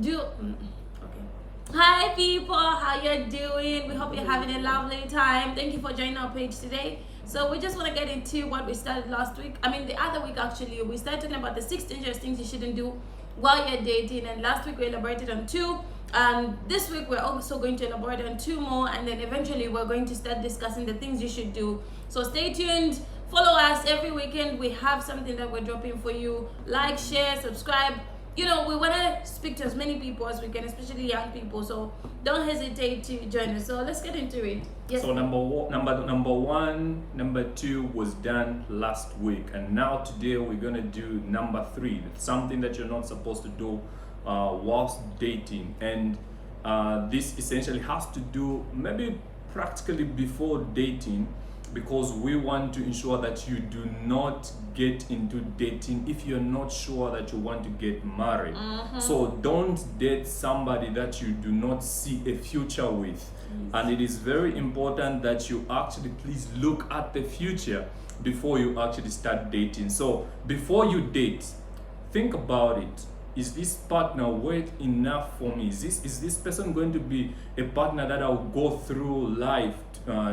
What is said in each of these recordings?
do. Okay. Hi people, how you doing? We hope you're having a lovely time. Thank you for joining our page today. So we just want to get into what we started last week. I mean, the other week actually, we started talking about the 6 dangerous things you shouldn't do while you're dating. And last week we elaborated on 2. And this week we're also going to elaborate on 2 more. And then eventually we're going to start discussing the things you should do. So stay tuned. Follow us every weekend. We have something that we're dropping for you. Like, share, subscribe. You know, we want to speak to as many people as we can, especially young people. So don't hesitate to join us. So let's get into it. Yes. So number one, number 2 was done last week, and now today we're gonna do number 3. It's something that you're not supposed to do whilst dating, and this essentially has to do maybe practically before dating, because we want to ensure that you do not get into dating if you're not sure that you want to get married. So don't date somebody that you do not see a future with. And it is very important that you actually please look at the future before you actually start dating. So before you date, think about it. Is this partner worth enough for me? Is this person going to be a partner that I'll go through life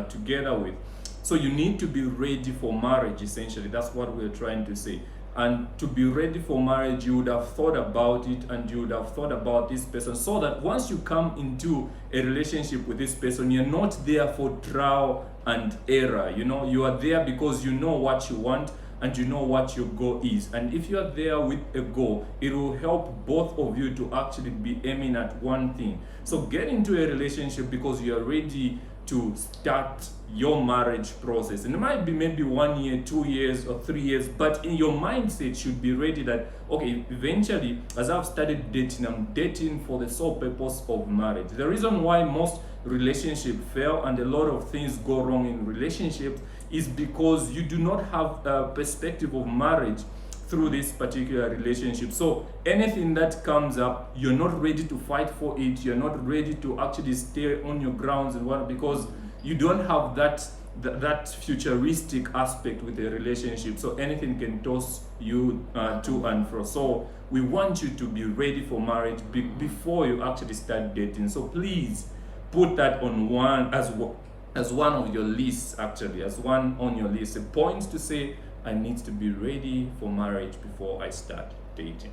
together with? So you need to be ready for marriage, essentially. That's what we're trying to say. And to be ready for marriage, you would have thought about it, and you would have thought about this person, so that once you come into a relationship with this person, you're not there for trial and error. You know, you are there because you know what you want and you know what your goal is. And if you are there with a goal, it will help both of you to actually be aiming at one thing. So get into a relationship because you are ready to start your marriage process. And it might be maybe 1 year, 2 years, or 3 years, but in your mindset should be ready that, okay, eventually, as I've started dating, I'm dating for the sole purpose of marriage. The reason why most relationships fail and a lot of things go wrong in relationships is because you do not have a perspective of marriage through this particular relationship. So anything that comes up, you're not ready to fight for it. You're not ready to actually stay on your grounds and what, because you don't have that futuristic aspect with a relationship. So anything can toss you to and fro. So we want you to be ready for marriage before you actually start dating. So please put that on one as one of your lists, actually, as one on your list. A point to say, I need to be ready for marriage before I start dating.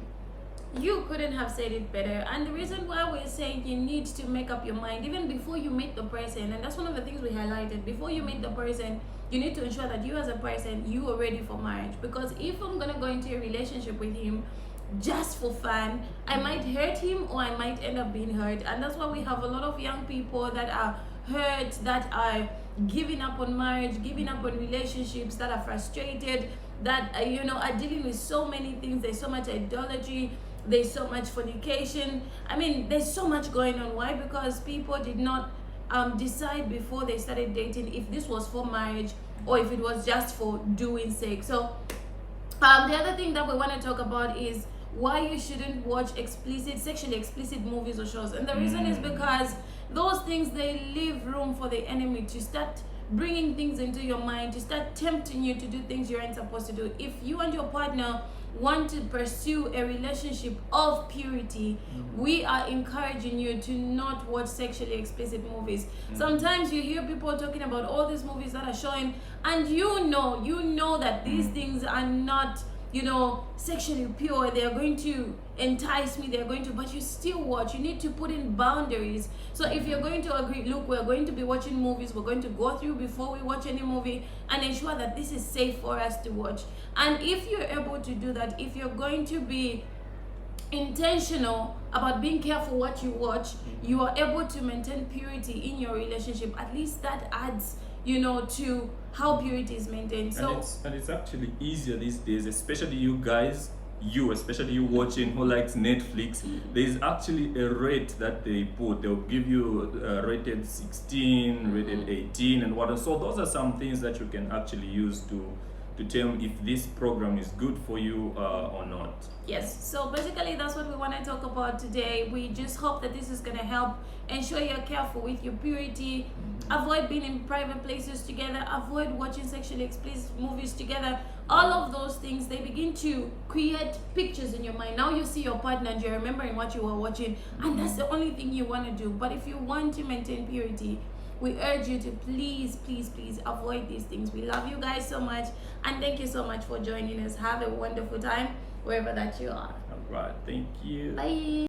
You couldn't have said it better. And the reason why we're saying you need to make up your mind even before you meet the person, and that's one of the things we highlighted, before you meet the person, you need to ensure that you as a person, you are ready for marriage. Because if I'm going to go into a relationship with him just for fun, I might hurt him or I might end up being hurt. And that's why we have a lot of young people that are hurt, that are giving up on marriage, giving up on relationships, that are frustrated, that are dealing with so many things. There's so much idolatry, there's so much fornication. I mean, there's so much going on. Why? Because people did not decide before they started dating if this was for marriage or if it was just for doing sake. So the other thing that we want to talk about is why you shouldn't watch sexually explicit movies or shows. And the reason is because those things, they leave room for the enemy to start bringing things into your mind, to start tempting you to do things you aren't supposed to do. If you and your partner want to pursue a relationship of purity, we are encouraging you to not watch sexually explicit movies. Sometimes you hear people talking about all these movies that are showing, and you know that these things are not sexually pure. They are going to entice me, but you still watch. You need to put in boundaries. So if you're going to agree, look, we're going to be watching movies, we're going to go through before we watch any movie and ensure that this is safe for us to watch. And if you're able to do that, if you're going to be intentional about being careful what you watch, you are able to maintain purity in your relationship. At least that adds to how purity is maintained. So and it's actually easier these days, especially you guys, especially you watching who likes Netflix. There's actually a rate that they put. They'll give you rated 16, rated 18 and whatnot. So those are some things that you can actually use determine if this program is good for you or not. Yes, so basically that's what we want to talk about today. We just hope that this is going to help ensure you're careful with your purity. Avoid being in private places together. Avoid watching sexually explicit movies together. All of those things, they begin to create pictures in your mind. Now you see your partner and you're remembering what you were watching, and that's the only thing you want to do. But if you want to maintain purity, we urge you to please avoid these things. We love you guys so much, and thank you so much for joining us. Have a wonderful time wherever that you are. All right, thank you. Bye.